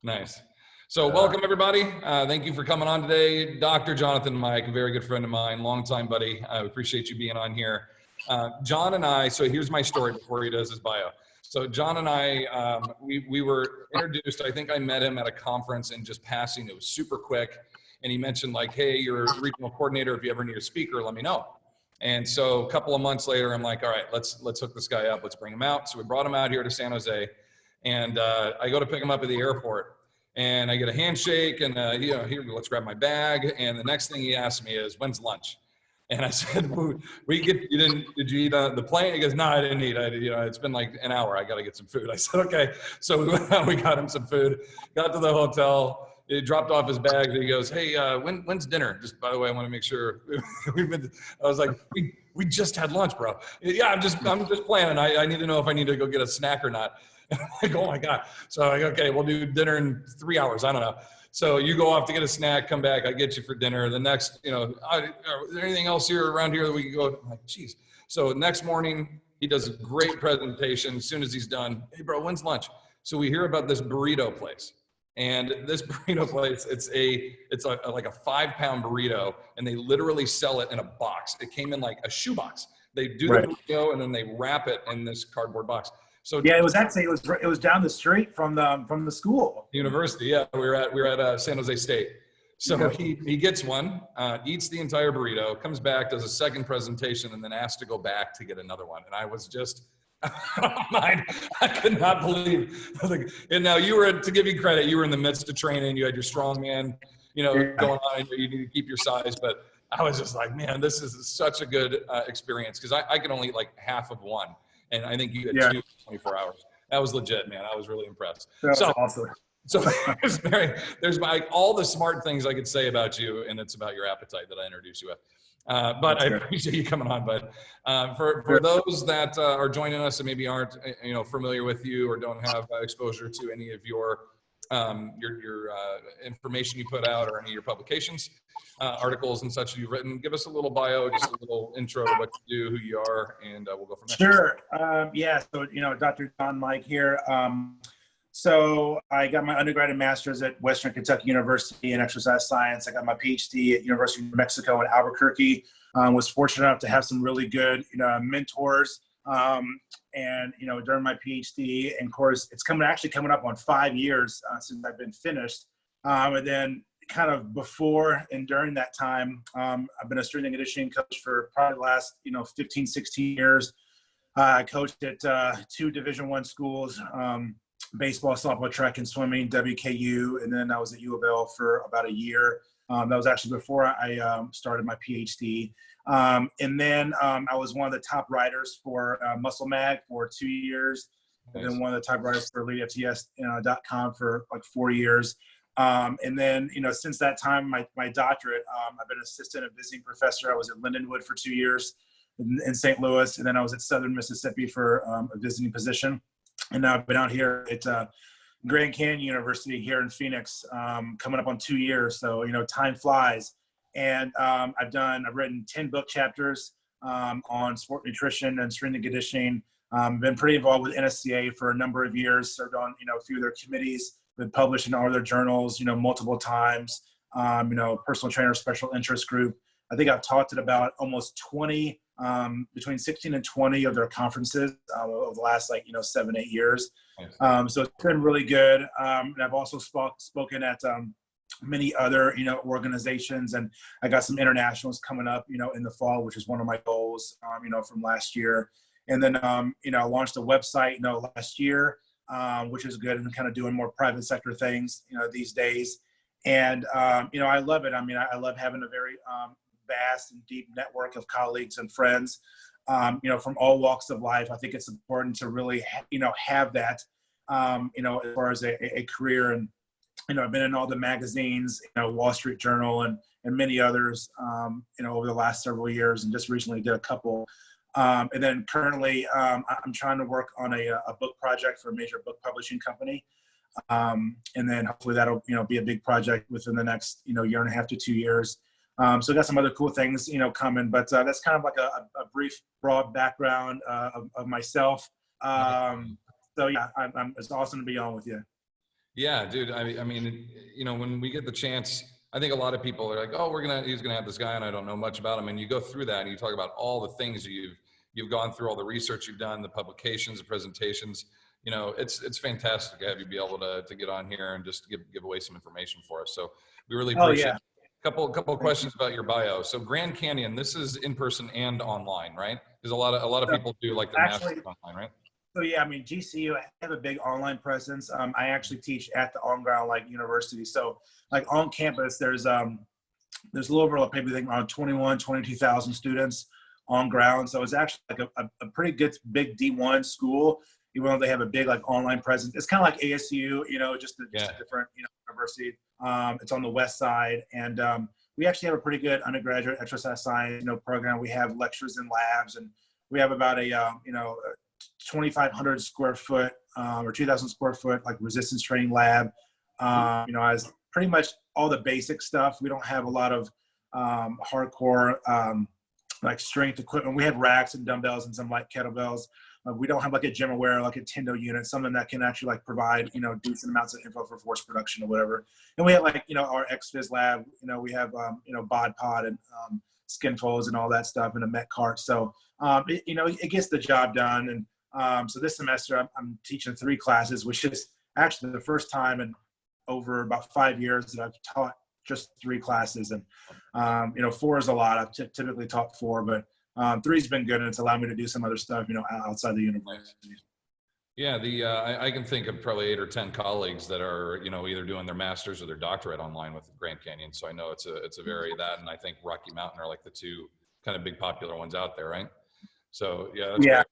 Nice. So welcome everybody. Thank you for coming on today. Dr. Jonathan Mike, a very good friend of mine, longtime buddy. I appreciate you being on here. John and I, so here's my story before he does his bio. So John and I, we were introduced. I think I met him at a conference and just passing. It was super quick. And he mentioned like, hey, you're a regional coordinator. If you ever need a speaker, let me know. And so a couple of months later, I'm like, all right, let's hook this guy up. Let's bring him out. So we brought him out here to San Jose. And I go to pick him up at the airport. And I get a handshake and, here, let's grab my bag. And the next thing he asked me is, when's lunch? And I said, did you eat the plane? He goes, no, I didn't eat. It's been like an hour. I got to get some food. I said, okay. So we went out, we got him some food, got to the hotel. He dropped off his bag. And he goes, hey, when's dinner? Just by the way, I want to make sure I was like, we just had lunch, bro. Yeah, I'm just planning. I need to know if I need to go get a snack or not. And I'm like, oh my God. So I'm like, okay, we'll do dinner in 3 hours. I don't know. So you go off to get a snack, come back, I get you for dinner. The next, is there anything else here around here that we can go? I'm like, geez. So next morning, he does a great presentation. As soon as he's done, hey bro, when's lunch? So we hear about this burrito place. And this burrito place, it's like a 5-pound burrito, and they literally sell it in a box. It came in like a shoebox. They do the burrito and then they wrap it in this cardboard box. So yeah, it was down the street from the school. University, yeah. We were at San Jose State. So he gets one, eats the entire burrito, comes back, does a second presentation, and then asks to go back to get another one. And I was just, I could not believe. I was like, and now you were, to give you credit, you were in the midst of training. You had your strongman, going on. You need to keep your size, but I was just like, man, this is such a good experience because I could only eat like half of one. And I think you had 2 24 hours. That was legit, man. I was really impressed. That's awesome. So there's all the smart things I could say about you, and it's about your appetite that I introduced you with. But I appreciate you coming on, bud. For those that are joining us and maybe aren't familiar with you or don't have exposure to any of your information you put out or any of your publications, articles and such you've written, give us a little bio, just a little intro to what you do, who you are, and we'll go from there. Sure. So, Dr. John Mike here. So I got my undergrad and master's at Western Kentucky University in exercise science. I got my PhD at University of New Mexico in Albuquerque. Was fortunate enough to have some really good, mentors. And during my PhD, and of course, it's actually coming up on 5 years since I've been finished. And then kind of before and during that time, I've been a strength and conditioning coach for probably the last, 15, 16 years. I coached at 2 Division I schools, baseball, softball, track, and swimming, WKU. And then I was at U of L for about a year. That was actually before I started my PhD. And then I was one of the top writers for Muscle Mag for 2 years. Nice. And then one of the top writers for EliteFTS.com for like 4 years. And then, since that time, my doctorate, I've been assistant and visiting professor. I was at Lindenwood for 2 years in St. Louis. And then I was at Southern Mississippi for a visiting position. And now I've been out here at Grand Canyon University here in Phoenix, coming up on 2 years. So, time flies. And I've written 10 book chapters on sport nutrition and strength and conditioning. Been pretty involved with NSCA for a number of years, served on, a few of their committees, been published in all their journals, multiple times, personal trainer, special interest group. I think I've talked at about almost 20, between 16 and 20 of their conferences over the last 7, 8 years. Nice. So it's been really good. And I've also spoken at many other, organizations, and I got some internationals coming up, in the fall, which is one of my goals, from last year. And then, I launched a website, last year, which is good, and kind of doing more private sector things, these days. And, I love it. I mean, I love having a very vast and deep network of colleagues and friends, from all walks of life. I think it's important to really, have that, as far as a career. And, I've been in all the magazines, Wall Street Journal and many others, over the last several years, and just recently did a couple. And then currently, I'm trying to work on a book project for a major book publishing company. And then hopefully that'll, be a big project within the next, year and a half to 2 years. So I got some other cool things, coming, but that's kind of like a brief, broad background of myself. So yeah, it's awesome to be on with you. Yeah, dude. I mean, you know, when we get the chance, I think a lot of people are like, "Oh, he's gonna have this guy, and I don't know much about him." And you go through that, and you talk about all the things you've gone through, all the research you've done, the publications, the presentations. You know, it's fantastic to have you be able to get on here and just give away some information for us. So we really Oh appreciate yeah. it. Couple of questions about your bio. So Grand Canyon, this is in person and online, right? Because a lot of So people do like their actually, masters online, right? so yeah, I mean, GCU have a big online presence. I actually teach at the on-ground like university. So like on campus, there's a little over like maybe around 22,000 students on ground. So it's actually like a pretty good big D1 school, even though they have a big like online presence. It's kind of like ASU, you know, just a different, you know, university. It's on the west side, and we actually have a pretty good undergraduate exercise science, you know, program. We have lectures and labs, and we have about a 2,500 square foot or 2,000 square foot like resistance training lab. You know, as pretty much all the basic stuff. We don't have a lot of hardcore like strength equipment. We have racks and dumbbells and some light kettlebells. We don't have like a gym aware, like a Tendo unit, something that can actually like provide, you know, decent amounts of info for force production or whatever. And we have like, you know, our XFIZ lab, you know, we have, you know, bod pod and skin folds and all that stuff in a Met cart. So, you know, it gets the job done. And so this semester I'm teaching 3 classes, which is actually the first time in over about 5 years that I've taught just 3 classes. And, you know, 4 is a lot. I've typically taught 4, but 3's been good, and it's allowed me to do some other stuff, you know, outside the university. Yeah, I can think of probably 8 or 10 colleagues that are, you know, either doing their master's or their doctorate online with Grand Canyon. So I know it's a very that, and I think Rocky Mountain are like the 2 kind of big popular ones out there, right? So yeah, that's great.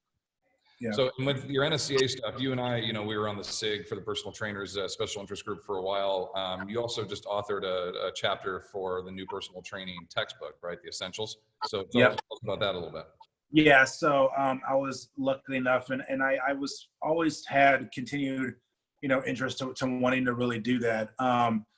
Yeah. So with your NSCA stuff, you and I, you know, we were on the SIG for the personal trainers special interest group for a while. You also just authored a chapter for the new personal training textbook, right? The Essentials. So tell us about that a little bit. Yeah. So I was lucky enough, and I was always had continued, you know, interest to wanting to really do that.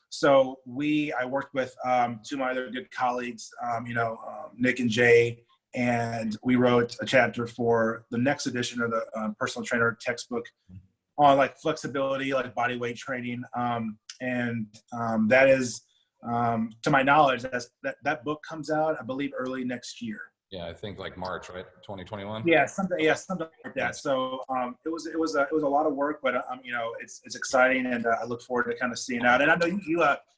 So I worked with 2 of my other good colleagues, you know, Nick and Jay, and we wrote a chapter for the next edition of the personal trainer textbook on like flexibility, like body weight training. And that is, to my knowledge, that book comes out, I believe, early next year. Yeah, I think like March, right? 2021. Yeah, something like that. So it was a lot of work, but you know, it's exciting, and I look forward to kind of seeing out. And I know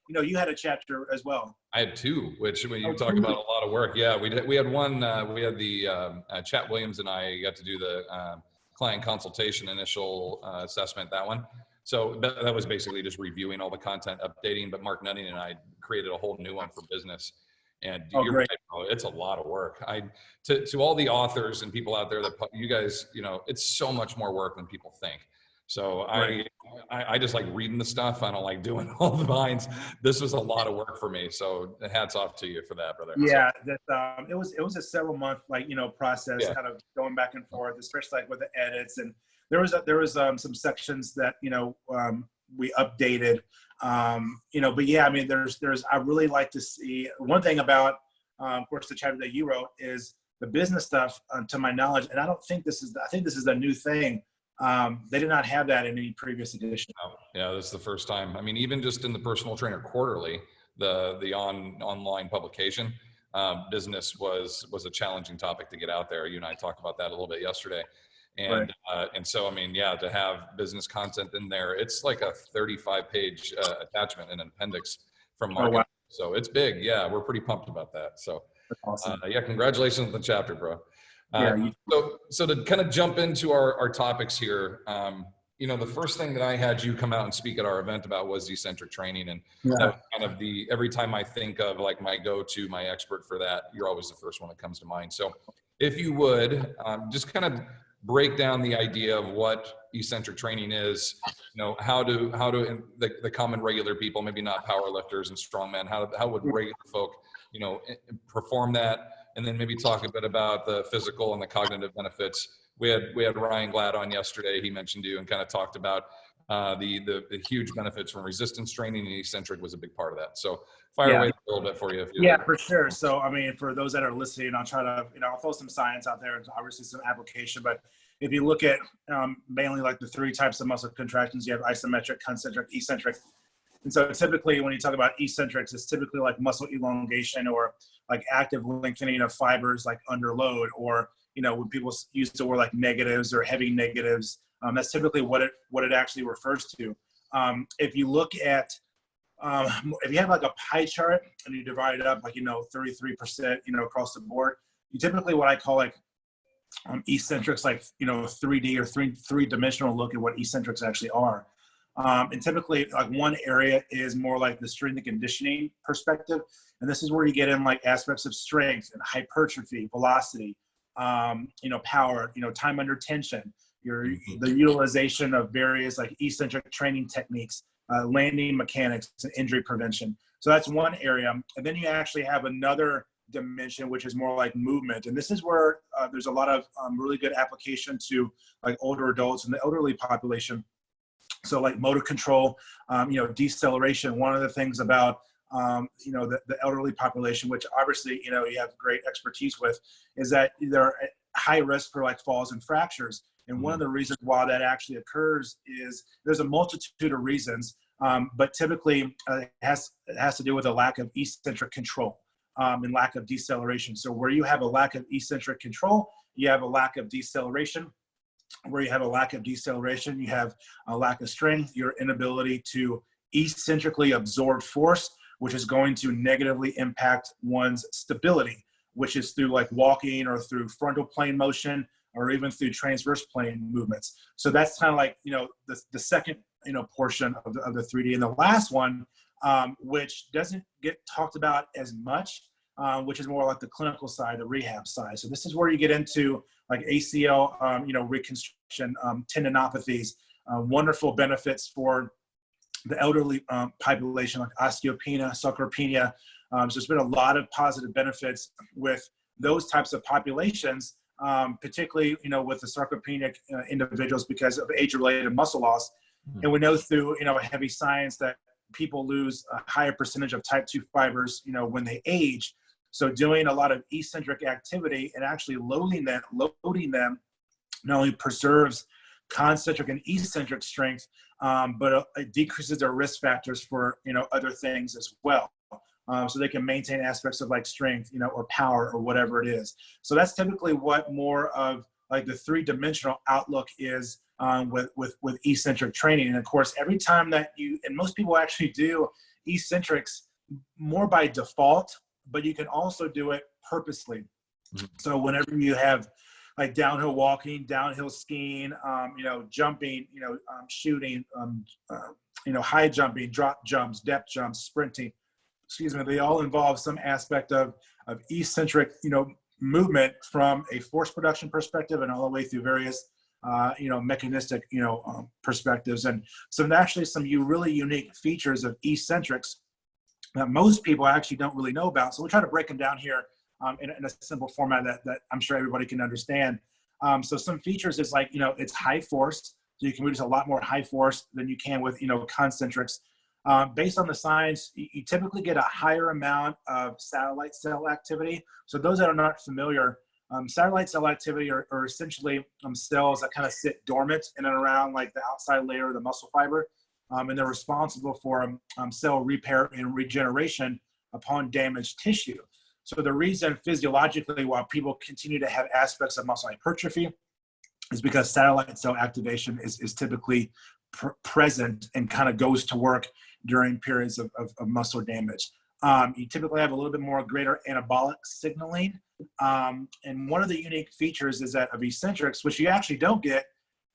you know, you had a chapter as well. I had 2, which when you talk about a lot of work, yeah, we had one. We had the Chat Williams and I got to do the client consultation initial assessment, that one. So that was basically just reviewing all the content, updating. But Mark Nutting and I created a whole new one for business. And you're right, bro, it's a lot of work. To all the authors and people out there that you guys, you know, it's so much more work than people think. So I just like reading the stuff. I don't like doing all the binds. This was a lot of work for me. So hats off to you for that, brother. Yeah, that it was a several month, like, you know, process, kind of going back and forth, especially like with the edits. And there was some sections that, you know, we updated. You know, but yeah, I mean, I really like to see one thing about, of course, the chapter that you wrote is the business stuff, to my knowledge. And I think this is a new thing. They did not have that in any previous edition. Oh, yeah, this is the first time. I mean, even just in the Personal Trainer Quarterly, the online publication, business was a challenging topic to get out there. You and I talked about that a little bit yesterday. And and so, I mean, yeah, to have business content in there, it's like a 35-page attachment and an appendix from marketing. Oh, wow. So it's big. Yeah, we're pretty pumped about that. So awesome. Yeah, congratulations on the chapter, bro. So to kind of jump into our topics here, you know, the first thing that I had you come out and speak at our event about was eccentric training. And that was kind of every time I think of like my go-to, my expert for that, you're always the first one that comes to mind. So if you would just kind of break down the idea of what eccentric training is, you know, how do the common regular people, maybe not power lifters and strongmen, how would regular folk, you know, perform that? And then maybe talk a bit about the physical and the cognitive benefits. We had Ryan Glad on yesterday. He mentioned you and kind of talked about the huge benefits from resistance training, and eccentric was a big part of that. So fire away a little bit for you. For sure. So, I mean, for those that are listening, I'll try to, you know, I'll throw some science out there and obviously some application, but if you look at mainly like the three types of muscle contractions, you have isometric, concentric, eccentric. And so typically when you talk about eccentrics, it's typically like muscle elongation or like active lengthening of fibers like under load, or, you know, when people use the word like negatives or heavy negatives, that's typically what it actually refers to. If you look at, if you have like a pie chart and you divide it up, like, you know, 33%, you know, across the board, you typically what I call like eccentrics, like, you know, 3D or three-dimensional look at what eccentrics actually are. And typically like one area is more like the strength and conditioning perspective. And this is where you get in like aspects of strength and hypertrophy, velocity, you know, power, you know, time under tension, the utilization of various like eccentric training techniques, landing mechanics, and injury prevention. So that's one area. And then you actually have another dimension, which is more like movement. And this is where there's a lot of really good application to like older adults and the elderly population. So like motor control, you know, deceleration. One of the things about, you know, the elderly population, which obviously, you know, you have great expertise with, is that they're at high risk for like falls and fractures. And one of the reasons why that actually occurs is there's a multitude of reasons, but typically it has to do with a lack of eccentric control and lack of deceleration. So where you have a lack of eccentric control, you have a lack of deceleration. Where you have a lack of deceleration, you have a lack of strength, your inability to eccentrically absorb force, which is going to negatively impact one's stability, which is through like walking or through frontal plane motion or even through transverse plane movements. So that's kind of like, you know, the second, you know, portion of the 3D. And the last one, which doesn't get talked about as much, which is more like the clinical side, the rehab side. So this is where you get into like ACL, you know, reconstruction, tendinopathies, wonderful benefits for the elderly population, like osteopenia, sarcopenia. So there's been a lot of positive benefits with those types of populations, particularly, you know, with the sarcopenic individuals because of age-related muscle loss. And we know through, you know, heavy science that people lose a higher percentage of type 2 fibers, you know, when they age. So doing a lot of eccentric activity and actually loading them not only preserves concentric and eccentric strength, but it decreases their risk factors for, you know, other things as well. So they can maintain aspects of like strength, you know, or power or whatever it is. So that's typically what more of like the three-dimensional outlook is with eccentric training. And of course, every time that and most people actually do eccentrics more by default, but you can also do it purposely. So whenever you have like downhill walking, downhill skiing, you know, jumping, you know, shooting, you know, high jumping, drop jumps, depth jumps, sprinting, excuse me, they all involve some aspect of eccentric, you know, movement from a force production perspective and all the way through various, you know, mechanistic, you know, perspectives. And so actually some really unique features of eccentrics that most people actually don't really know about. So we'll try to break them down here in a simple format that I'm sure everybody can understand. So some features is like, you know, it's high force. So you can produce a lot more high force than you can with, you know, concentrics. Based on the science, you typically get a higher amount of satellite cell activity. So those that are not familiar, satellite cell activity are essentially cells that kind of sit dormant in and around like the outside layer of the muscle fiber. And they're responsible for cell repair and regeneration upon damaged tissue. So the reason physiologically why people continue to have aspects of muscle hypertrophy is because satellite cell activation is typically present and kind of goes to work during periods of muscle damage. You typically have a little bit more greater anabolic signaling. And one of the unique features is that of eccentrics, which you actually don't get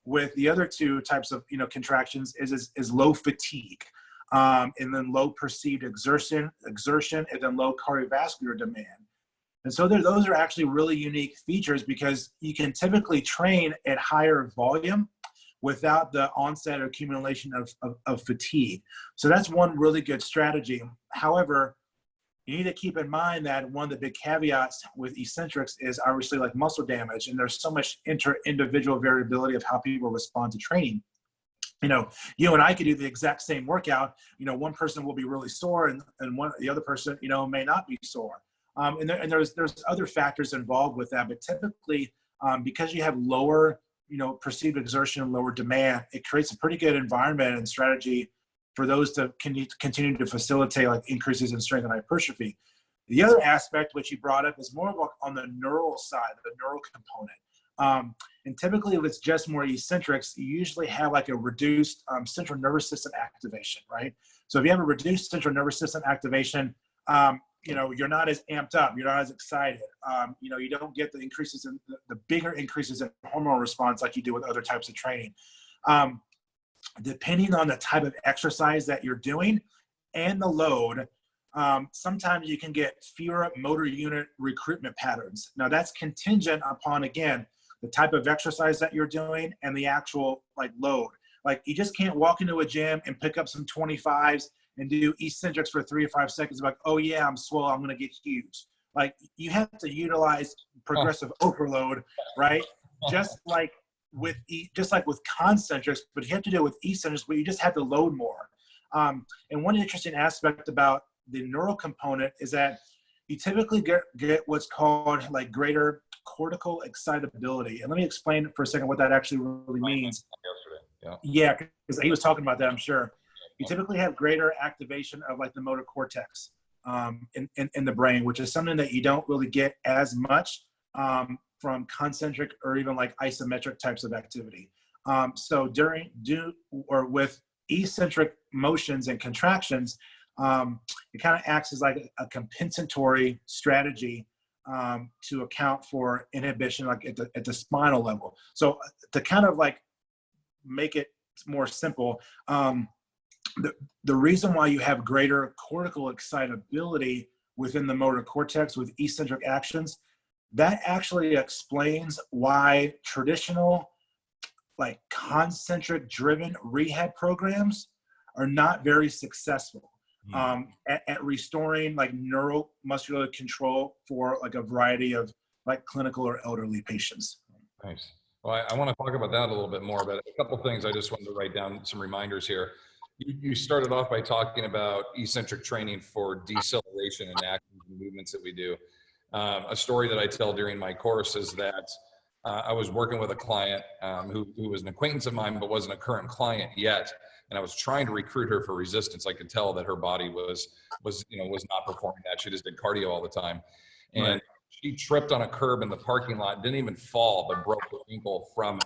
with the other two types of, you know, contractions is low fatigue, and then low perceived exertion, and then low cardiovascular demand. And so those are actually really unique features because you can typically train at higher volume without the onset or accumulation of fatigue. So that's one really good strategy. However, you need to keep in mind that one of the big caveats with eccentrics is obviously like muscle damage, and there's so much individual variability of how people respond to training. You know, you and I could do the exact same workout. You know, one person will be really sore, and the other person, you know, may not be sore. And there's other factors involved with that, but typically because you have lower perceived exertion and lower demand, it creates a pretty good environment and strategy for those to continue to facilitate like increases in strength and hypertrophy. The other aspect, which you brought up, is more of on the neural side, the neural component. And typically, if it's just more eccentrics, you usually have like a reduced central nervous system activation, right? So if you have a reduced central nervous system activation, you're not as amped up, you're not as excited. You don't get the increases in the bigger increases in hormonal response like you do with other types of training. Depending on the type of exercise that you're doing and the load, sometimes you can get fewer motor unit recruitment patterns. Now that's contingent upon, again, the type of exercise that you're doing and the actual like load. Like you just can't walk into a gym and pick up some 25s and do eccentrics for 3 to 5 seconds. Like, oh yeah, I'm swole, I'm gonna get huge. Like you have to utilize progressive overload, right? Just like with concentrics, but you have to do it with eccentrics, but you just have to load more. And one interesting aspect about the neural component is that you typically get what's called like greater cortical excitability. And let me explain for a second what that actually really means. Yeah, because he was talking about that, I'm sure. You typically have greater activation of like the motor cortex in the brain, which is something that you don't really get as much from concentric or even like isometric types of activity. So with eccentric motions and contractions, it kind of acts as like a compensatory strategy to account for inhibition, like at the spinal level. So to kind of like make it more simple, the reason why you have greater cortical excitability within the motor cortex with eccentric actions, that actually explains why traditional like concentric driven rehab programs are not very successful at restoring like neuromuscular control for like a variety of like clinical or elderly patients. Nice. Well, I want to talk about that a little bit more, but a couple of things I just wanted to write down some reminders here. You started off by talking about eccentric training for deceleration and actions and movements that we do. A story that I tell during my course is that I was working with a client who was an acquaintance of mine, but wasn't a current client yet. And I was trying to recruit her for resistance. I could tell that her body was not performing that. She just did cardio all the time. And Right. She tripped on a curb in the parking lot, didn't even fall, but broke her ankle from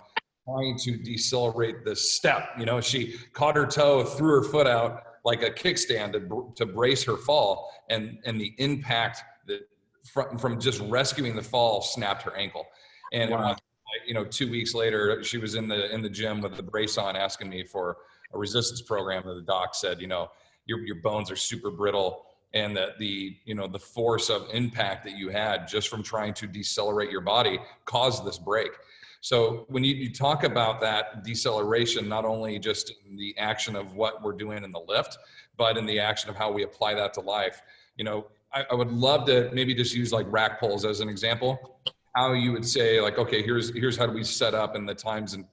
trying to decelerate the step. She caught her toe, threw her foot out like a kickstand to brace her fall. And the impact that from just rescuing the fall snapped her ankle. And Wow. 2 weeks later, she was in the gym with the brace on, asking me for a resistance program. And the doc said, your bones are super brittle, and that the force of impact that you had just from trying to decelerate your body caused this break. So when you talk about that deceleration, not only just in the action of what we're doing in the lift, but in the action of how we apply that to life, I would love to maybe just use like rack pulls as an example. How you would say like, okay, here's how do we set up and the times and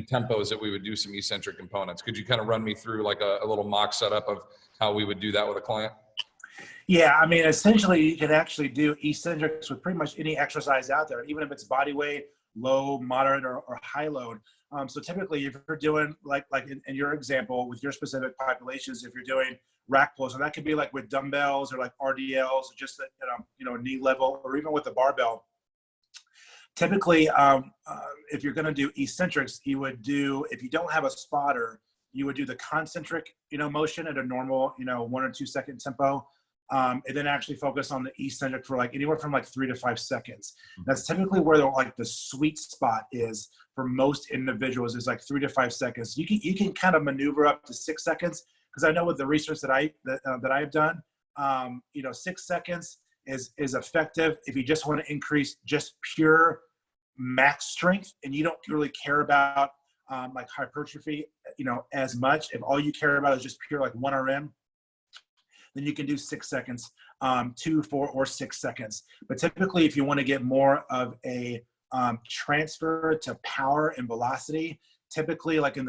tempos that we would do some eccentric components. Could you kind of run me through like a little mock setup of how we would do that with a client? Yeah, I mean, essentially you can actually do eccentrics with pretty much any exercise out there, even if it's body weight, low, moderate, or high load. So typically if you're doing like in your example with your specific populations, if you're doing rack pulls, and that could be like with dumbbells or like RDLs, or just at knee level, or even with the barbell. Typically, if you're going to do eccentrics, you would do, if you don't have a spotter, you would do the concentric, motion at a normal, 1 or 2 second tempo. And then actually focus on the eccentric for like anywhere from like 3 to 5 seconds. That's typically where the sweet spot is for most individuals, is like 3 to 5 seconds. You can kind of maneuver up to 6 seconds, because I know with the research that I've done, 6 seconds is effective if you just want to increase just pure max strength and you don't really care about like hypertrophy, as much. If all you care about is just pure like 1 RM, then you can do 6 seconds, 2, 4, or 6 seconds. But typically, if you want to get more of a transfer to power and velocity, typically like in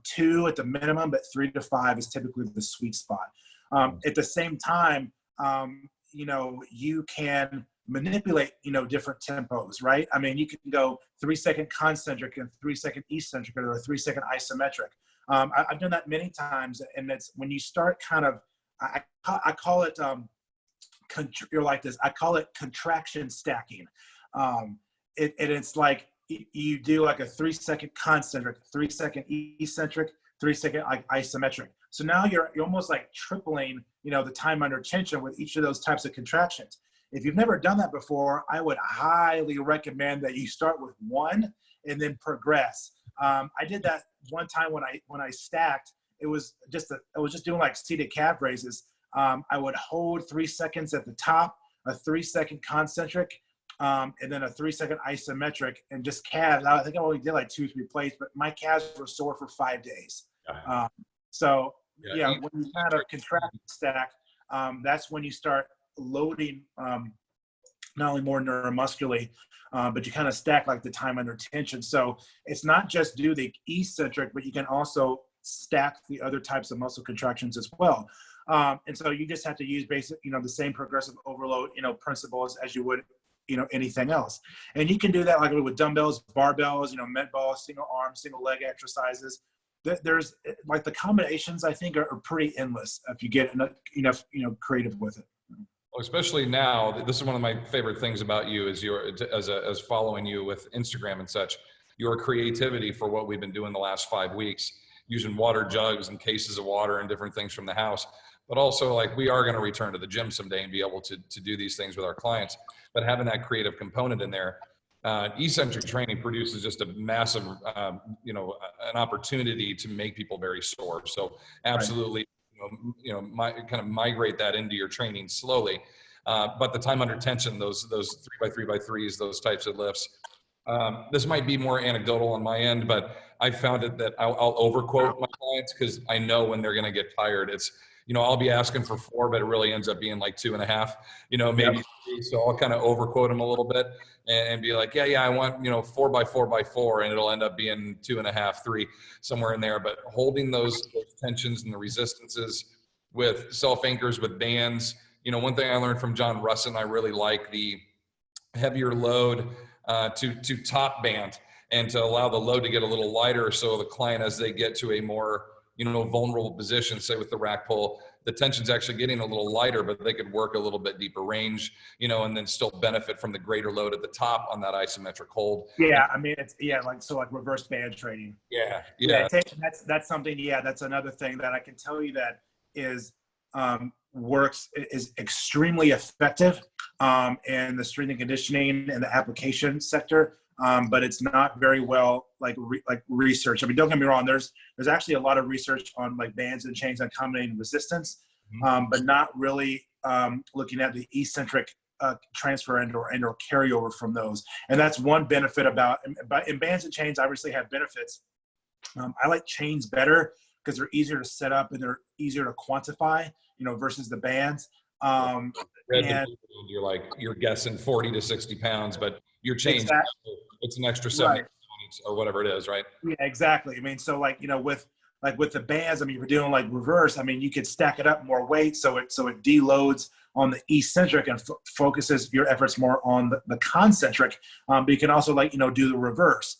2 at the minimum, but 3 to 5 is typically the sweet spot. At the same time, you can manipulate, different tempos, right? I mean, you can go 3-second concentric and 3-second eccentric, or a 3-second isometric. I've done that many times, and it's when you start kind of, I call it, you're like this, I call it contraction stacking. It's like you do like a 3-second concentric, 3-second eccentric, 3-second isometric. So now you're almost like tripling, the time under tension with each of those types of contractions. If you've never done that before, I would highly recommend that you start with one and then progress. I did that one time when I stacked. I was just doing like seated calf raises. I would hold 3 seconds at the top, a 3-second concentric, and then a 3-second isometric, and just calves. I think I only did like 2 or 3 plates, but my calves were sore for 5 days. So when you kind of contract and stack, that's when you start loading not only more neuromuscularly, but you kind of stack like the time under tension. So it's not just do the eccentric, but you can also stack the other types of muscle contractions as well. And so you just have to use basic, the same progressive overload, principles as you would, anything else. And you can do that like with dumbbells, barbells, med balls, single arm, single leg exercises. There's like the combinations, I think, are pretty endless if you get enough, creative with it. Especially now, this is one of my favorite things about you is as following you with Instagram and such, your creativity for what we've been doing the last 5 weeks, using water jugs and cases of water and different things from the house. But also, like, we are going to return to the gym someday and be able to do these things with our clients. But having that creative component in there, eccentric training produces just a massive, an opportunity to make people very sore. So absolutely. Kind of migrate that into your training slowly. But the time under tension, those 3x3x3s, those types of lifts, this might be more anecdotal on my end, but I found it that I'll overquote my clients because I know when they're going to get tired. It's, I'll be asking for 4, but it really ends up being like 2.5, maybe 3. So I'll kind of overquote them a little bit and be like, yeah, I want, 4x4x4, and it'll end up being 2.5, 3, somewhere in there. But holding those tensions and the resistances with self anchors, with bands, one thing I learned from John Russin, I really like the heavier load to top band and to allow the load to get a little lighter. So the client, as they get to a more, vulnerable position, say with the rack pull, the tension's actually getting a little lighter, but they could work a little bit deeper range, and then still benefit from the greater load at the top on that isometric hold. Yeah. I mean, it's like reverse band training. Yeah. That's something. Yeah. That's another thing that I can tell you that is, is extremely effective, in the strength and conditioning and the application sector. But it's not very well like research. I mean, don't get me wrong. There's actually a lot of research on like bands and chains on accommodating resistance, but not really looking at the eccentric transfer and or carryover from those. And that's one benefit about in bands and chains. Obviously, have benefits. I like chains better because they're easier to set up and they're easier to quantify, versus the bands. And you're guessing 40 to 60 pounds, but your change, exactly. It's an extra 70 pounds or whatever it is, right? Yeah, exactly. I mean, so with the bands, I mean, if you're doing like reverse, I mean, you could stack it up more weight, so it deloads on the eccentric and focuses your efforts more on the concentric. But you can also do the reverse.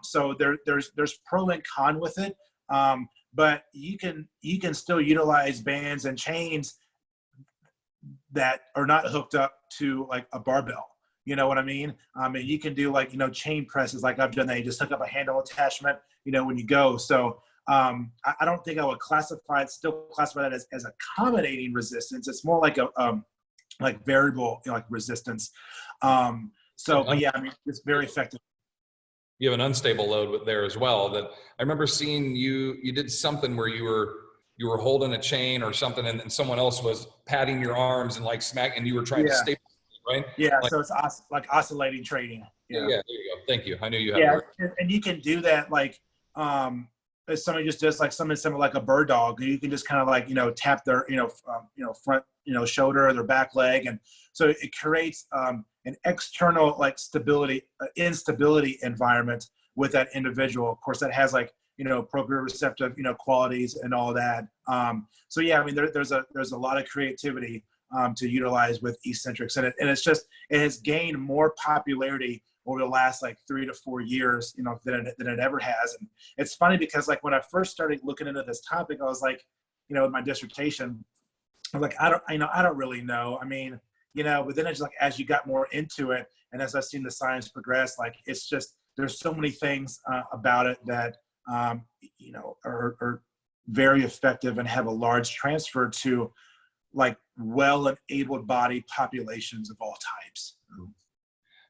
So there's pro and con with it. But you can still utilize bands and chains that are not hooked up to like a barbell. You know what I mean? And you can do chain presses like I've done that. You just hook up a handle attachment, when you go. So I don't think I would classify that as accommodating resistance. It's more like a variable, resistance. But yeah, I mean, it's very effective. You have an unstable load there as well. That I remember seeing you did something where you were holding a chain or something, and then someone else was patting your arms and smack, and you were trying to stabilize it, right? Yeah. So it's like oscillating training. Yeah. There you go. Thank you. I knew you had. Yeah, and you can do that if somebody just does something similar like a bird dog. You can just kind of tap their front shoulder or their back leg, and so it creates an external instability environment with that individual. Of course, that has proprioceptive qualities and all that. So yeah, I mean there's a lot of creativity to utilize with eccentrics. And it has gained more popularity over the last like 3 to 4 years, than it ever has. And it's funny because like when I first started looking into this topic, I was like, with my dissertation, I was like, I don't really know. I mean, but then it's like, as you got more into it and as I've seen the science progress, like it's just, there's so many things about it that, are very effective and have a large transfer to like well-enabled body populations of all types.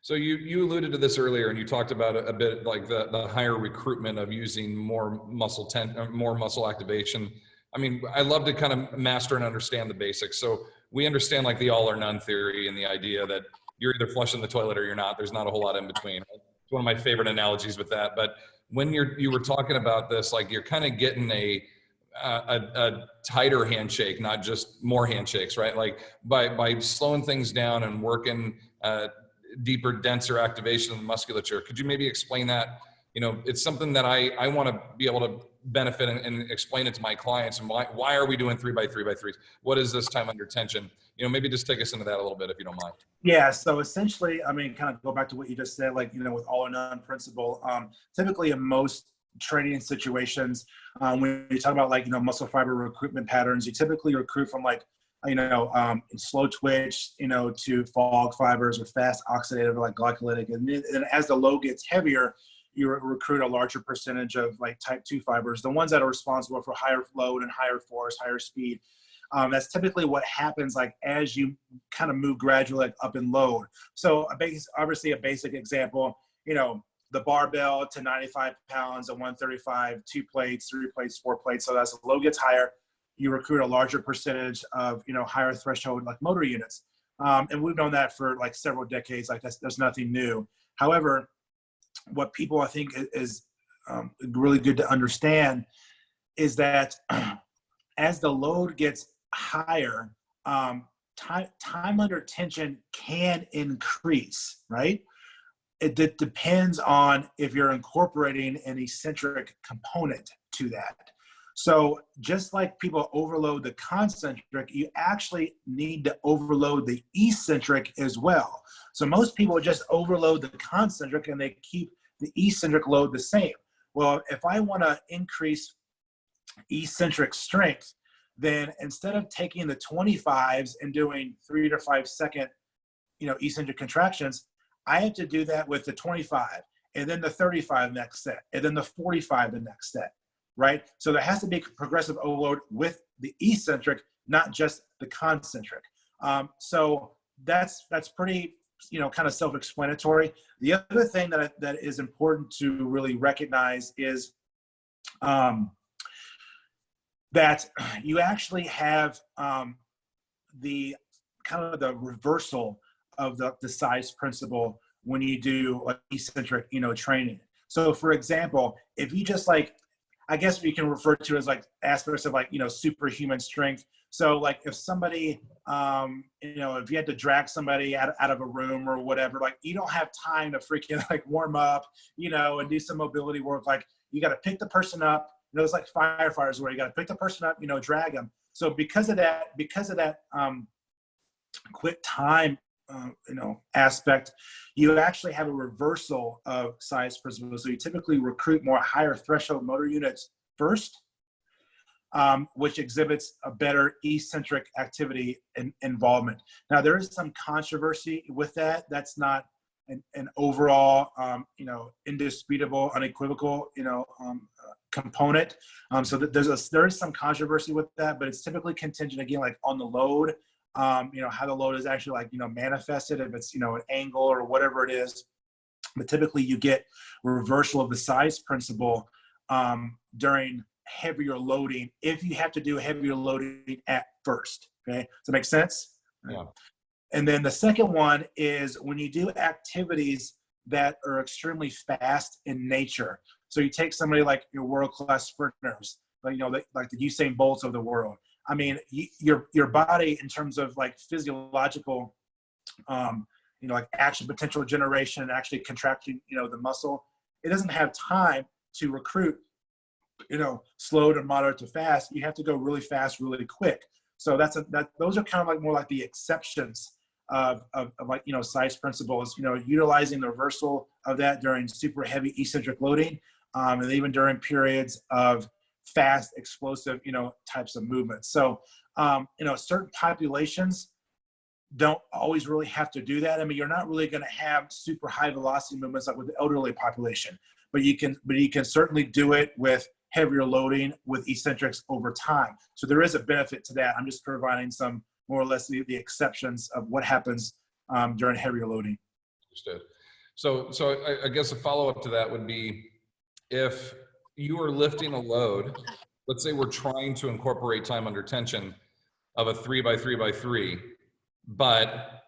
So you alluded to this earlier, and you talked about a bit like the higher recruitment of using more muscle activation. I mean, I love to kind of master and understand the basics. So we understand like the all or none theory and the idea that you're either flushing the toilet or you're not. There's not a whole lot in between. It's one of my favorite analogies with that. But when you were talking about this, like you're kind of getting a tighter handshake, not just more handshakes, right? Like by slowing things down and working deeper, denser activation of the musculature. Could you maybe explain that? It's something that I want to be able to benefit and explain it to my clients. And why are we doing 3x3x3s? What is this time under tension? Maybe just take us into that a little bit, if you don't mind. Yeah. So essentially, I mean, kind of go back to what you just said, like, with all or none principle, typically in most training situations, when you talk about like, muscle fiber recruitment patterns, you typically recruit from like, slow twitch, to fog fibers or fast oxidative like glycolytic. And as the load gets heavier, you recruit a larger percentage of like type 2 fibers, the ones that are responsible for higher load and higher force, higher speed. That's typically what happens like as you kind of move gradually up in load. So obviously a basic example, the barbell to 95 pounds at 135, 2 plates, 3 plates, 4 plates. So as the load gets higher, you recruit a larger percentage of, higher threshold like motor units. And we've known that for like several decades, like that's nothing new. However, what people I think is really good to understand is that as the load gets higher, time under tension can increase, right? It depends on if you're incorporating an eccentric component to that. So just like people overload the concentric, you actually need to overload the eccentric as well. So most people just overload the concentric and they keep the eccentric load the same. Well, if I want to increase eccentric strength, then instead of taking the 25s and doing 3 to 5 second, eccentric contractions, I have to do that with the 25 and then the 35 next set and then the 45 the next set, right? So there has to be progressive overload with the eccentric, not just the concentric. So that's pretty, kind of self-explanatory. The other thing that is important to really recognize is that you actually have the kind of the reversal of the size principle when you do like eccentric, training. So for example, if you just like, I guess we can refer to as like aspects of like, superhuman strength. So like if somebody, if you had to drag somebody out of a room or whatever, like you don't have time to freaking like warm up, and do some mobility work. Like you got to pick the person up. It's like firefighters where you got to pick the person up, drag them. So because of that quick time, aspect, you actually have a reversal of size principle. So you typically recruit more higher threshold motor units first, which exhibits a better eccentric activity and involvement. Now there is some controversy with that. That's not an overall, indisputable, unequivocal, component. So there is some controversy with that, but it's typically contingent again, like on the load. How the load is actually like, manifested, if it's, an angle or whatever it is. But typically you get reversal of the size principle during heavier loading, if you have to do heavier loading at first. Okay. Does that make sense? Yeah. And then the second one is when you do activities that are extremely fast in nature. So you take somebody like your world-class sprinters, like, like the Usain Bolts of the world. I mean, your body in terms of like physiological, like action potential generation, actually contracting, the muscle, it doesn't have time to recruit, slow to moderate to fast. You have to go really fast, really quick. So those are kind of like more like the exceptions of like, size principles, utilizing the reversal of that during super heavy eccentric loading, and even during periods of fast, explosive, types of movements. So, certain populations don't always really have to do that. I mean, you're not really going to have super high velocity movements like with the elderly population, but you can certainly do it with heavier loading with eccentrics over time. So there is a benefit to that. I'm just providing some more or less the exceptions of what happens during heavier loading. Understood. So I guess a follow-up to that would be, if you are lifting a load, let's say we're trying to incorporate time under tension of a 3x3x3, but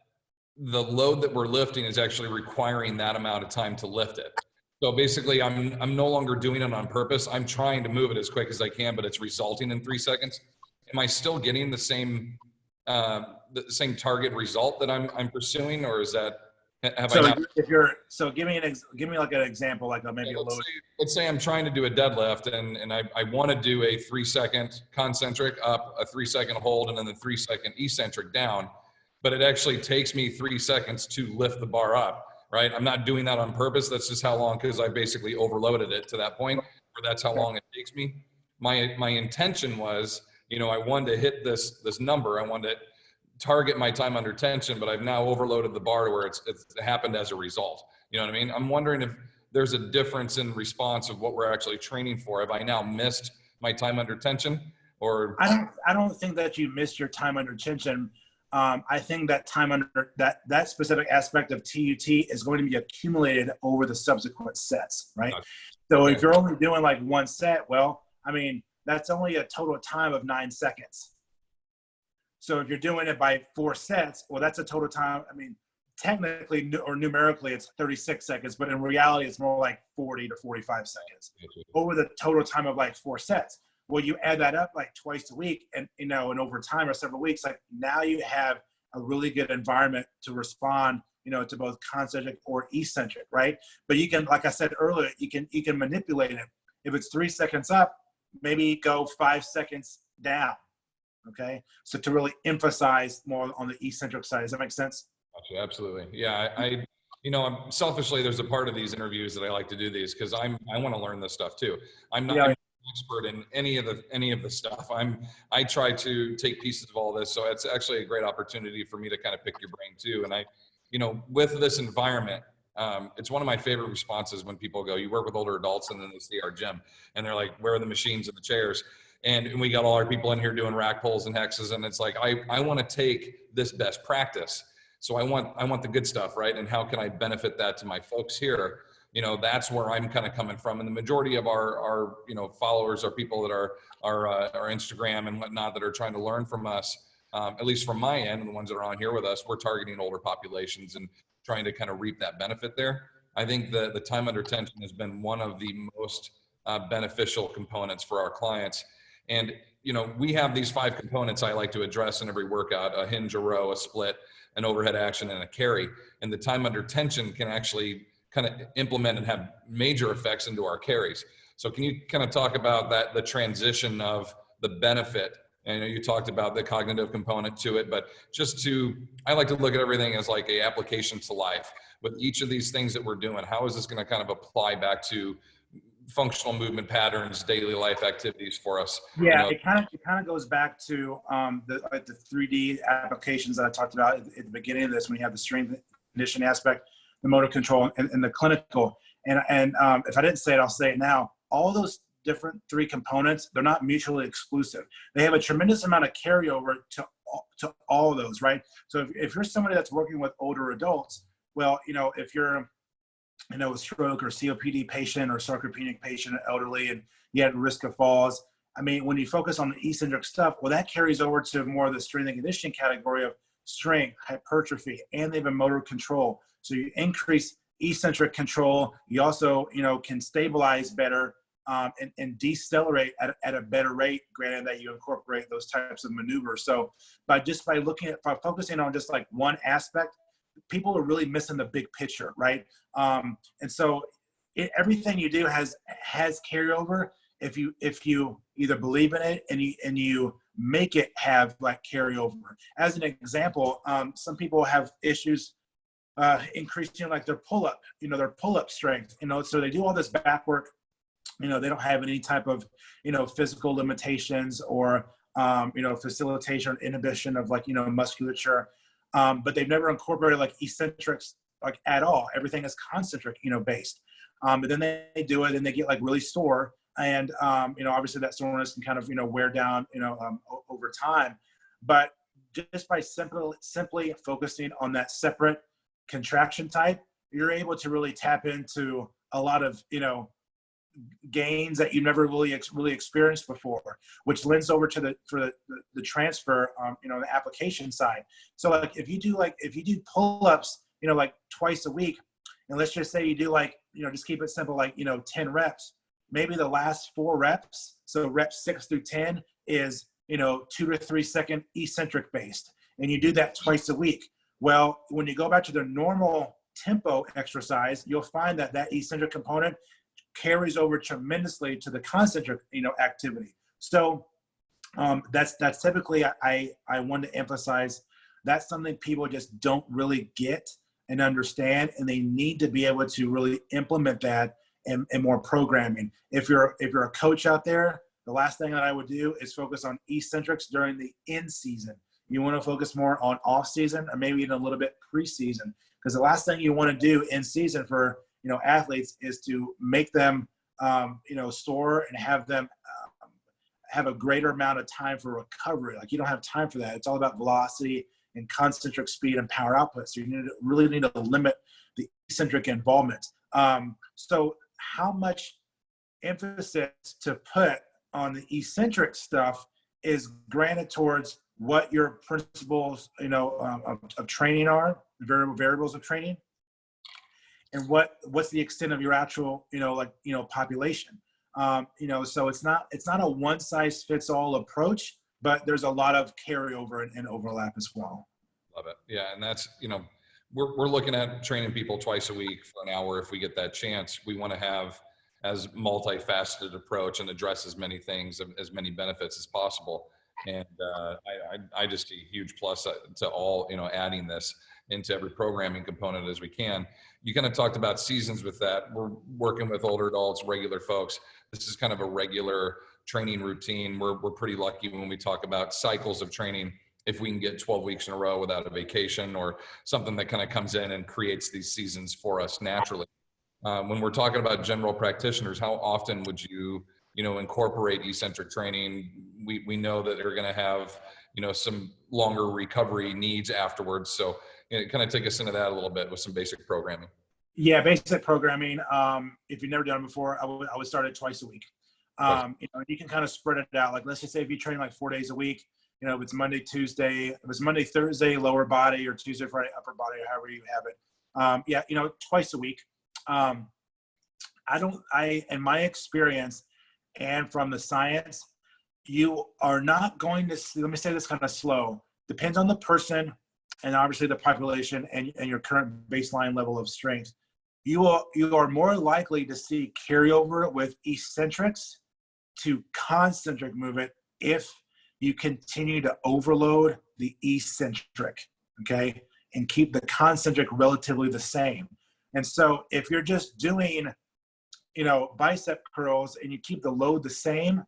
the load that we're lifting is actually requiring that amount of time to lift it. So basically, I'm no longer doing it on purpose. I'm trying to move it as quick as I can, but it's resulting in 3 seconds. Am I still getting the same target result that I'm pursuing, or is that give me like an example, like maybe a load. Let's say I'm trying to do a deadlift and I want to do a 3 second concentric up, a 3 second hold, and then the 3 second eccentric down, but it actually takes me 3 seconds to lift the bar up. Right? I'm not doing that on purpose. That's just how long, because I basically overloaded it to that point, or that's how long it takes me. My intention was, I wanted to hit this number. I wanted to target my time under tension, but I've now overloaded the bar to where it's happened as a result. You know what I mean? I'm wondering if there's a difference in response of what we're actually training for. Have I now missed my time under tension, or? I don't think that you missed your time under tension. I think that time under that specific aspect of TUT is going to be accumulated over the subsequent sets, right? Okay. So if you're only doing like 1 set, well, I mean, that's only a total time of 9 seconds. So if you're doing it by 4 sets, well, that's a total time. I mean, technically or numerically, it's 36 seconds, but in reality, it's more like 40 to 45 seconds over the total time of like 4 sets. Well, you add that up like twice a week and, and over time or several weeks, like now you have a really good environment to respond, to both concentric or eccentric, right? But you can, like I said earlier, you can manipulate it. If it's 3 seconds up, maybe go 5 seconds down, okay? So to really emphasize more on the eccentric side. Does that make sense? Gotcha, absolutely. Yeah, I selfishly, there's a part of these interviews that I like to do these because I want to learn this stuff too. I'm not expert in any of the stuff. I try to take pieces of all this, so it's actually a great opportunity for me to kind of pick your brain too. And with this environment, it's one of my favorite responses when people go, "You work with older adults," and then they see our gym and they're like, "Where are the machines and the chairs?" And we got all our people in here doing rack pulls and hexes, and it's like I want to take this best practice. So I want the good stuff, right? And how can I benefit that to my folks here? That's where I'm kind of coming from. And the majority of our followers are people that are our Instagram and whatnot that are trying to learn from us. At least from my end, and the ones that are on here with us, we're targeting older populations and trying to kind of reap that benefit there. I think the time under tension has been one of the most beneficial components for our clients. And, we have these 5 components I like to address in every workout: a hinge, a row, a split, an overhead action, and a carry. And the time under tension can actually kind of implement and have major effects into our carries. So can you kind of talk about that, the transition of the benefit? I know you talked about the cognitive component to it, but I like to look at everything as like a application to life. With each of these things that we're doing, how is this going to kind of apply back to functional movement patterns, daily life activities for us? Yeah, it kind of goes back to the 3D applications that I talked about at the beginning of this, when you have the strength conditioning aspect, the motor control, and the clinical. And if I didn't say it, I'll say it now. All those different 3 components, they're not mutually exclusive. They have a tremendous amount of carryover to all of those, right? So if you're somebody that's working with older adults, well, if you're a stroke or COPD patient or sarcopenic patient, elderly, and you had risk of falls, I mean, when you focus on the eccentric stuff, well, that carries over to more of the strength and conditioning category of strength, hypertrophy, and they have a motor control. So you increase eccentric control. You also, can stabilize better and decelerate at a better rate, granted that you incorporate those types of maneuvers. So by focusing on just like one aspect, people are really missing the big picture, right? And so everything you do has carryover if you either believe in it and you make it have like carryover. As an example, some people have issues increasing like their pull-up, their pull-up strength, so they do all this back work, they don't have any type of, physical limitations or, facilitation or inhibition of like, musculature. But they've never incorporated like eccentrics like at all. Everything is concentric, based. But then they do it and they get like really sore. And, obviously that soreness can kind of, wear down, over time. But just by simply focusing on that separate contraction type, you're able to really tap into a lot of, gains that you never really experienced before, which lends over to the transfer, the application side. So like if you do pull-ups, like twice a week, and let's just say you do like, just keep it simple, like, 10 reps, maybe the last 4 reps. So reps 6 through 10 is, 2 to 3 second eccentric based. And you do that twice a week. Well, when you go back to the normal tempo exercise, you'll find that eccentric component carries over tremendously to the concentric, activity. So that's typically, I want to emphasize, that's something people just don't really get and understand, and they need to be able to really implement that in more programming. If you're a coach out there, the last thing that I would do is focus on eccentrics during the in season. You want to focus more on off season, or maybe even a little bit preseason, because the last thing you want to do in season for athletes is to make them sore and have them have a greater amount of time for recovery. Like, you don't have time for that. It's all about velocity and concentric speed and power output. So you really need to limit the eccentric involvement. So how much emphasis to put on the eccentric stuff is granted towards what your principles, of training are, variables of training, and what's the extent of your actual, population. So it's not a one size fits all approach, but there's a lot of carryover and overlap as well. Love it. Yeah. And that's, we're looking at training people twice a week for an hour. If we get that chance, we want to have as multifaceted approach and address as many things, as many benefits as possible. And I just see a huge plus to all, adding this into every programming component as we can. You kind of talked about seasons with that. We're working with older adults, regular folks. This is kind of a regular training routine. We're pretty lucky when we talk about cycles of training, if we can get 12 weeks in a row without a vacation or something that kind of comes in and creates these seasons for us naturally. When we're talking about general practitioners, how often would you, incorporate eccentric training? We know that they're going to have, some longer recovery needs afterwards. So kind of take us into that a little bit with some basic programming. Yeah, basic programming. If you've never done it before, I would start it twice a week. You can kind of spread it out. Like, let's just say if you train like 4 days a week, if it's Monday, Tuesday, if it's Monday, Thursday, lower body, or Tuesday, Friday, upper body, or however you have it. Twice a week. In my experience and from the science, you are not going to see, let me say this kind of slow, depends on the person and obviously the population and your current baseline level of strength. You are more likely to see carryover with eccentrics to concentric movement if you continue to overload the eccentric, okay, and keep the concentric relatively the same. And so if you're just doing, bicep curls and you keep the load the same,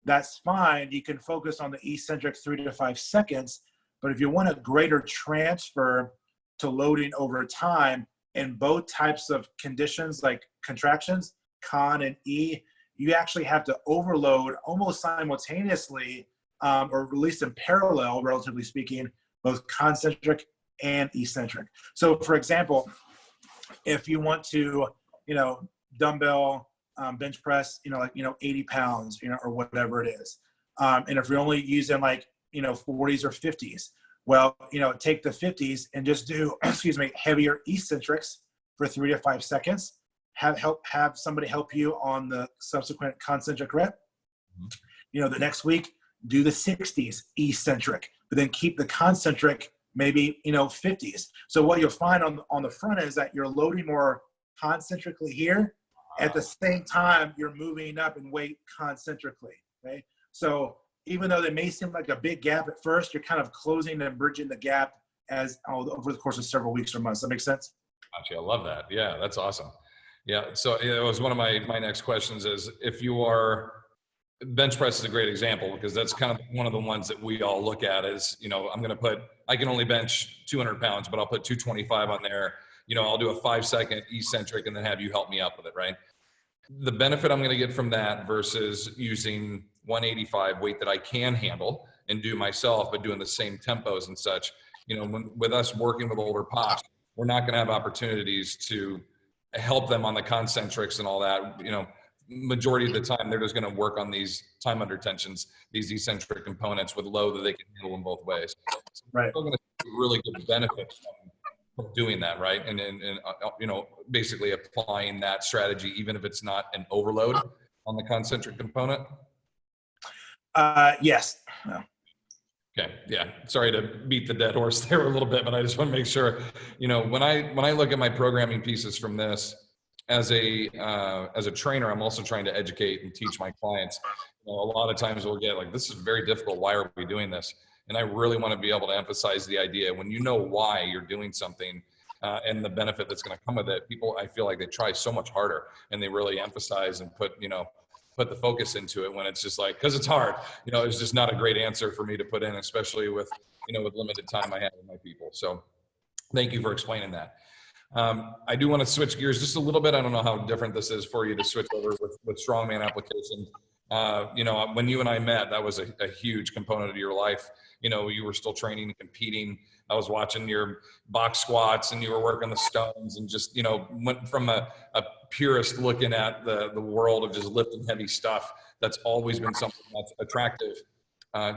that's fine. You can focus on the eccentric 3 to 5 seconds. But if you want a greater transfer to loading over time in both types of conditions, like contractions, con and E, you actually have to overload almost simultaneously, or at least in parallel, relatively speaking, both concentric and eccentric. So for example, if you want to, dumbbell bench press, 80 pounds, or whatever it is. And if you're only using 40s or 50s, well, take the 50s and just do, heavier eccentrics for 3 to 5 seconds. Have somebody help you on the subsequent concentric rep. The next week, do the 60s eccentric, but then keep the concentric maybe 50s. So what you'll find on the front is that you're loading more concentrically here. At the same time, you're moving up in weight concentrically. Okay, so even though they may seem like a big gap at first, you're kind of closing and bridging the gap over the course of several weeks or months. Does that make sense? Gotcha. I love that. Yeah, that's awesome. Yeah. So it was one of my next questions is if you are, bench press is a great example because that's kind of one of the ones that we all look at is, I can only bench 200 pounds, but I'll put 225 on there. I'll do a 5-second eccentric and then have you help me up with it. Right. The benefit I'm going to get from that versus using 185 weight that I can handle and do myself, but doing the same tempos and such, with us working with older pops, we're not going to have opportunities to help them on the concentrics and all that. Majority of the time, they're just going to work on these time under tensions, these eccentric components with low that they can handle in both ways. So right. We're going to see really good benefit from doing that, right? And basically applying that strategy, even if it's not an overload on the concentric component. Yes. No. Okay. Yeah. Sorry to beat the dead horse there a little bit, but I just want to make sure, when I look at my programming pieces from this as a trainer, I'm also trying to educate and teach my clients. A lot of times we'll get like, this is very difficult. Why are we doing this? And I really want to be able to emphasize the idea when you know why you're doing something and the benefit that's going to come with it. People, I feel like they try so much harder and they really emphasize and put the focus into it when it's just like, because it's hard, it's just not a great answer for me to put in, especially with, with limited time I have with my people. So thank you for explaining that. I do want to switch gears just a little bit. I don't know how different this is for you to switch over with strongman applications. When you and I met, that was a huge component of your life. You were still training and competing. I was watching your box squats and you were working the stones and just, went from a purist looking at the world of just lifting heavy stuff. That's always been something that's attractive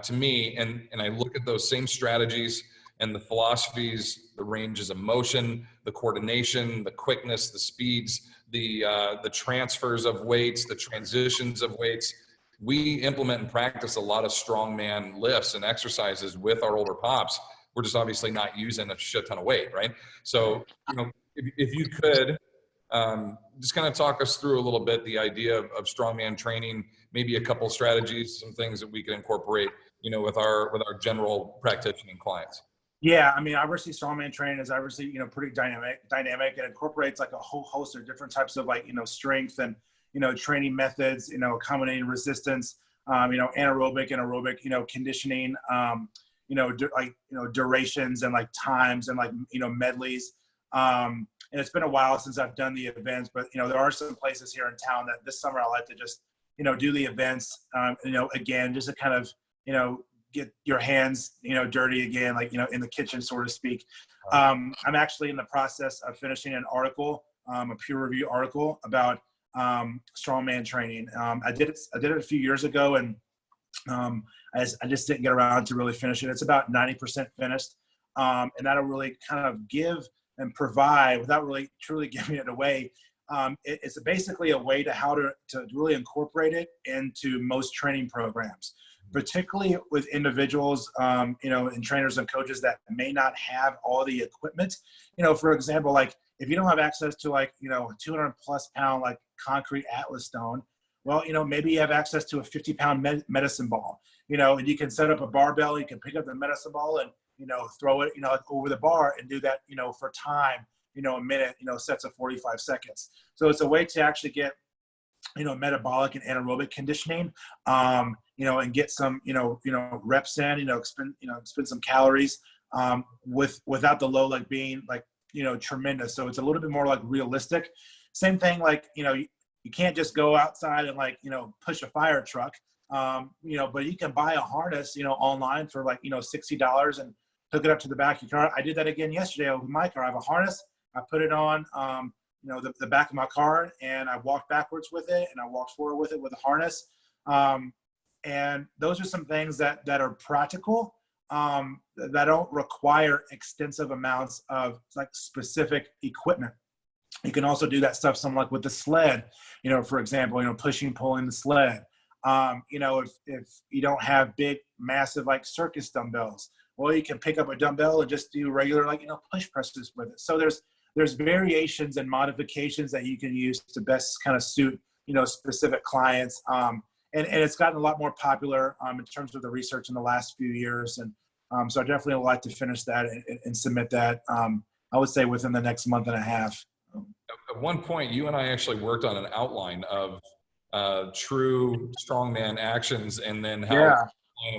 to me. And I look at those same strategies and the philosophies, the ranges of motion, the coordination, the quickness, the speeds, the transfers of weights, the transitions of weights. We implement and practice a lot of strongman lifts and exercises with our older pops. We're just obviously not using a shit ton of weight, right? So, if you could just kind of talk us through a little bit the idea of strongman training, maybe a couple strategies, some things that we can incorporate, with our general practitioning clients. Yeah, I mean, obviously strongman training is obviously, pretty dynamic. It incorporates like a whole host of different types of strength and, training methods, accommodating resistance, anaerobic and aerobic, conditioning, durations and times and medleys. And it's been a while since I've done the events, but, there are some places here in town that this summer I like to just, do the events, again, just to kind of, get your hands, dirty again, in the kitchen, so to speak. I'm actually in the process of finishing an article, a peer review article about strongman training. I did it a few years ago, and I just didn't get around to really finish it. It's about 90% finished, and that'll really kind of give and provide, without really truly giving it away. It's basically a way to how to really incorporate it into most training programs, particularly with individuals, and trainers and coaches that may not have all the equipment. For example, if you don't have access to 200+ pound concrete Atlas stone, well, maybe you have access to a 50-pound medicine ball, and you can set up a barbell, you can pick up the medicine ball and, throw it, over the bar and do that, for time, a minute, sets of 45 seconds. So it's a way to actually get, metabolic and anaerobic conditioning, and get some, reps in, expend some calories, without the load being tremendous. So it's a little bit more realistic. Same thing, you can't just go outside and push a fire truck, but you can buy a harness, online for $60 and hook it up to the back of your car. I did that again yesterday with my car. I have a harness. I put it on, the back of my car, and I walked backwards with it, and I walked forward with it with a harness. And those are some things that are practical, that don't require extensive amounts of specific equipment. You can also do that stuff with the sled, for example, pushing, pulling the sled. If you don't have big, massive circus dumbbells, well, you can pick up a dumbbell and just do regular push presses with it. So there's variations and modifications that you can use to best kind of suit specific clients. and it's gotten a lot more popular in terms of the research in the last few years. And so I definitely would like to finish that and submit that. I would say within the next month and a half. At one point, you and I actually worked on an outline of true strongman actions, and then how Yeah.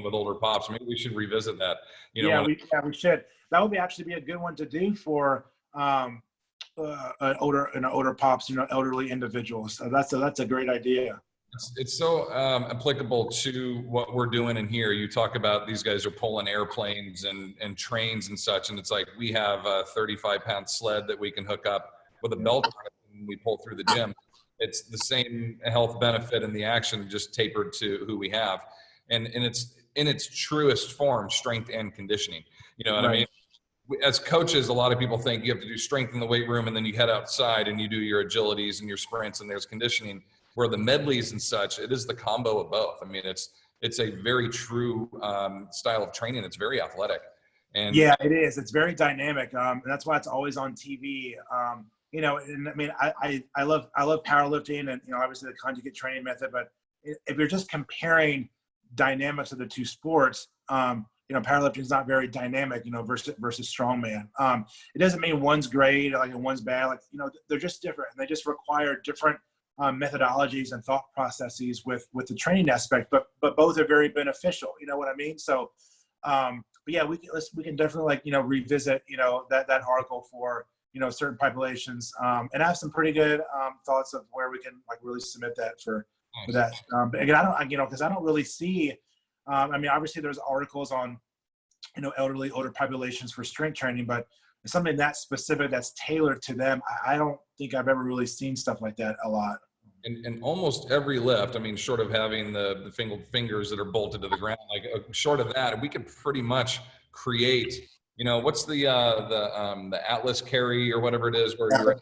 with older pops. Maybe we should revisit that. We should. That would actually be a good one to do for older pops, elderly individuals. So that's a great idea. It's so applicable to what we're doing in here. You talk about these guys are pulling airplanes and trains and such, and it's like we have a 35-pound sled that we can hook up with a belt on it and we pull through the gym. It's the same health benefit and the action just tapered to who we have. And it's in its truest form, strength and conditioning. You know what I mean? As coaches, a lot of people think you have to do strength in the weight room and then you head outside and you do your agilities and your sprints and there's conditioning. Where the medleys and such, it is the combo of both. I mean, it's a very true style of training. It's very athletic. And yeah, it is. It's very dynamic. And that's why it's always on TV. And I mean, I love powerlifting and, obviously the conjugate training method, but if you're just comparing dynamics of the two sports, powerlifting is not very dynamic, versus strongman. It doesn't mean one's great, and one's bad. They're just different, and they just require different methodologies and thought processes with the training aspect, but both are very beneficial. You know what I mean? So, but yeah, we can definitely revisit that article for certain populations, and I have some pretty good thoughts of where we can really submit that for that. But again, I don't because I don't really see. I mean, obviously there's articles on older populations for strength training, but something that specific that's tailored to them, I don't think I've ever really seen stuff like that a lot. And almost every lift, I mean, short of having the fingers that are bolted to the ground, short of that, we could pretty much create, what's the Atlas carry or whatever it is where you're.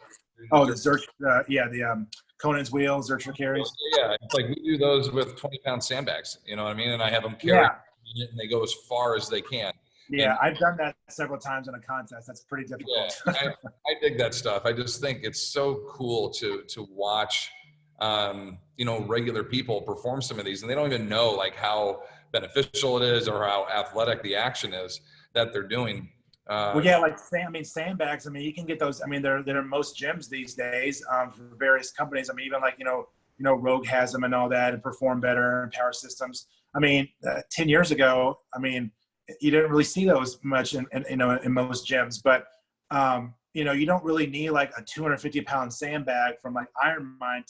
The Conan's wheels, Zercher carries. Yeah, it's like we do those with 20-pound sandbags, you know what I mean? And I have them carry it and they go as far as they can. Yeah, I've done that several times in a contest. That's pretty difficult. Yeah, I dig that stuff. I just think it's so cool to watch, regular people perform some of these, and they don't even know how beneficial it is or how athletic the action is that they're doing. Sandbags. I mean, you can get those. I mean, they're in most gyms these days for various companies. I mean, even Rogue has them and all that, and Perform Better and Power Systems. I mean, 10 years ago, you didn't really see those much in most gyms, but you don't really need a 250-pound sandbag from Iron Mind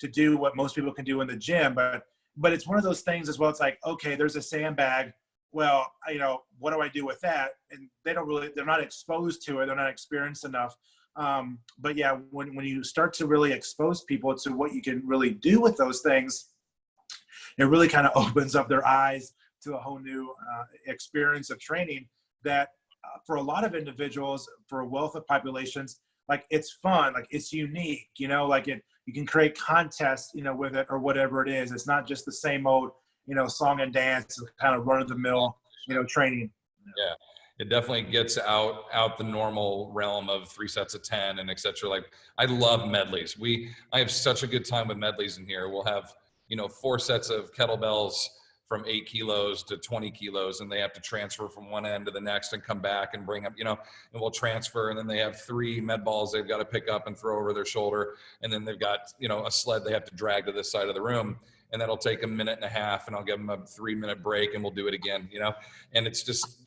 to do what most people can do in the gym. But it's one of those things as well. It's okay, there's a sandbag. Well, what do I do with that? And they're not exposed to it. They're not experienced enough. But yeah, when you start to really expose people to what you can really do with those things, it really kind of opens up their eyes to a whole new experience of training that for a lot of individuals, for a wealth of populations, it's fun, it's unique, you can create contests, with it or whatever it is. It's not just the same old, song and dance, kind of run of the mill, training. Yeah, it definitely gets out the normal realm of 3 sets of 10 and et cetera. I love medleys. I have such a good time with medleys in here. We'll have, 4 sets of kettlebells from 8 kilos to 20 kilos, and they have to transfer from one end to the next and come back and bring up, and we'll transfer. And then they have 3 med balls they've got to pick up and throw over their shoulder. And then they've got, a sled they have to drag to this side of the room. And that'll take a minute and a half, and I'll give them a 3-minute break and we'll do it again, and it's just,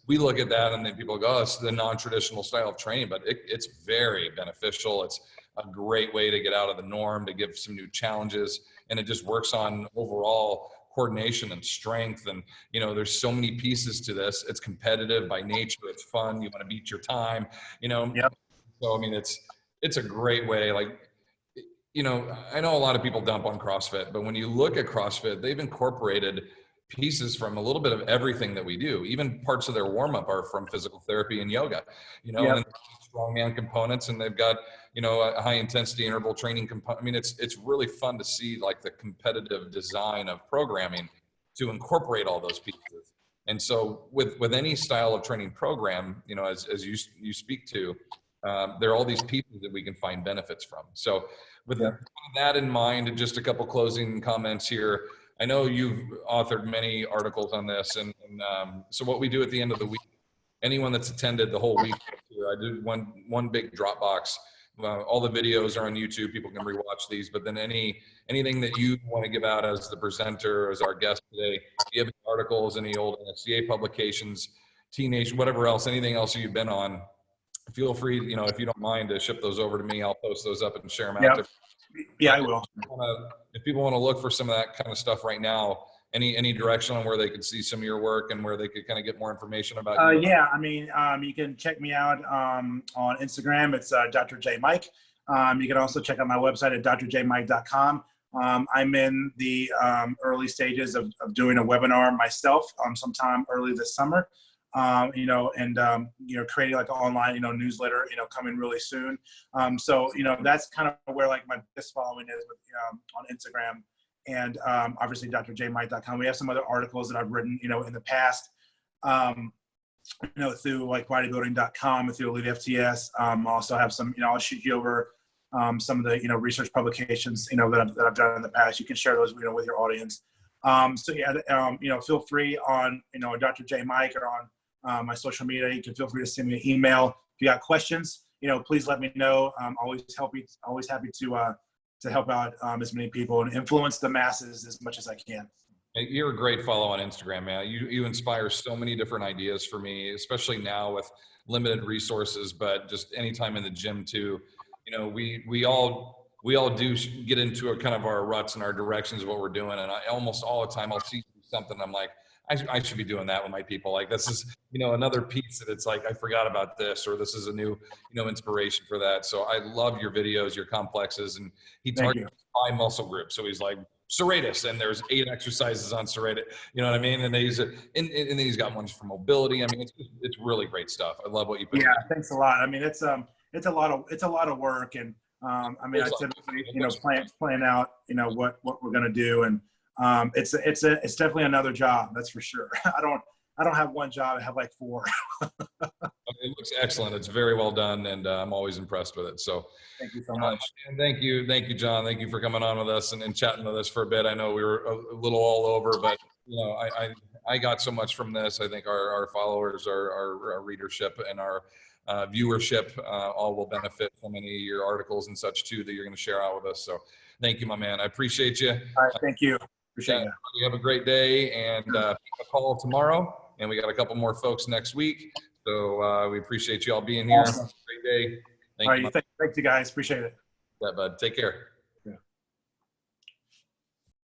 we look at that and then people go, oh, it's the non-traditional style of training, but it's very beneficial. It's a great way to get out of the norm, to give some new challenges. And it just works on overall coordination and strength. And, there's so many pieces to this. It's competitive by nature. It's fun. You want to beat your time, Yep. So, I mean, it's a great way. I know a lot of people dump on CrossFit, but when you look at CrossFit, they've incorporated pieces from a little bit of everything that we do. Even parts of their warm-up are from physical therapy and yoga, Yep. and strongman components, and they've got, a high intensity interval training component. I mean, it's really fun to see the competitive design of programming to incorporate all those pieces. And so with any style of training program, as you speak to, there are all these pieces that we can find benefits from. So with that in mind, just a couple closing comments here. I know you've authored many articles on this, and so what we do at the end of the week, anyone that's attended the whole week, I did one big Dropbox. All the videos are on YouTube. People can rewatch these, but then anything that you want to give out as the presenter, as our guest today, if you have any articles, any old NSCA publications, Teenage, whatever else, anything else you've been on, feel free, if you don't mind, to ship those over to me. I'll post those up and share them out. Yeah, I will. If people want to look for some of that kind of stuff right now, any direction on where they could see some of your work and where they could kind of get more information about you? Yeah, I mean, you can check me out on Instagram. It's Dr. J Mike. You can also check out my website at drjmike.com. I'm in the early stages of doing a webinar myself sometime early this summer. Creating like an online, newsletter, coming really soon. So, that's kind of where like my biggest following is with, on Instagram, and obviously drjmike.com. We have some other articles that I've written, in the past, through like bodybuilding.com and through Elite FTS. Also have some, I'll shoot you over some of the, research publications, that I've done in the past. You can share those, with your audience. Feel free on, Dr. J Mike or on my social media. You can feel free to send me an email. If you got questions, please let me know. I'm always happy to help out as many people and influence the masses as much as I can. You're a great follow on Instagram, man. You inspire so many different ideas for me, especially now with limited resources, but just anytime in the gym too. We all do get into a kind of our ruts and our directions of what we're doing. And I almost all the time I'll see something, I'm like, I should be doing that with my people. Like, this is, another piece that it's like, I forgot about this, or this is a new, inspiration for that. So I love your videos, your complexes, and he targets 5 muscle groups. So he's like, serratus, and there's 8 exercises on serratus, you know what I mean? And then then he's got ones for mobility. I mean, it's really great stuff. I love what you put. Yeah, thanks a lot. I mean, it's a lot of work, and I typically, plan out, what we're going to do. And it's definitely another job. That's for sure. I don't have one job. I have like 4. It looks excellent. It's very well done, and I'm always impressed with it. So thank you so much. Thank you, John. Thank you for coming on with us and chatting with us for a bit. I know we were a little all over, but I got so much from this. I think our followers, our readership, and our viewership all will benefit from any of your articles and such too that you're going to share out with us. So thank you, my man. I appreciate you. All right, thank you. Appreciate it. You have a great day, and a call tomorrow, and we got a couple more folks next week. So we appreciate you all being here. Awesome. Great day. Thank you, guys. Appreciate it. Yeah, bud. Take care.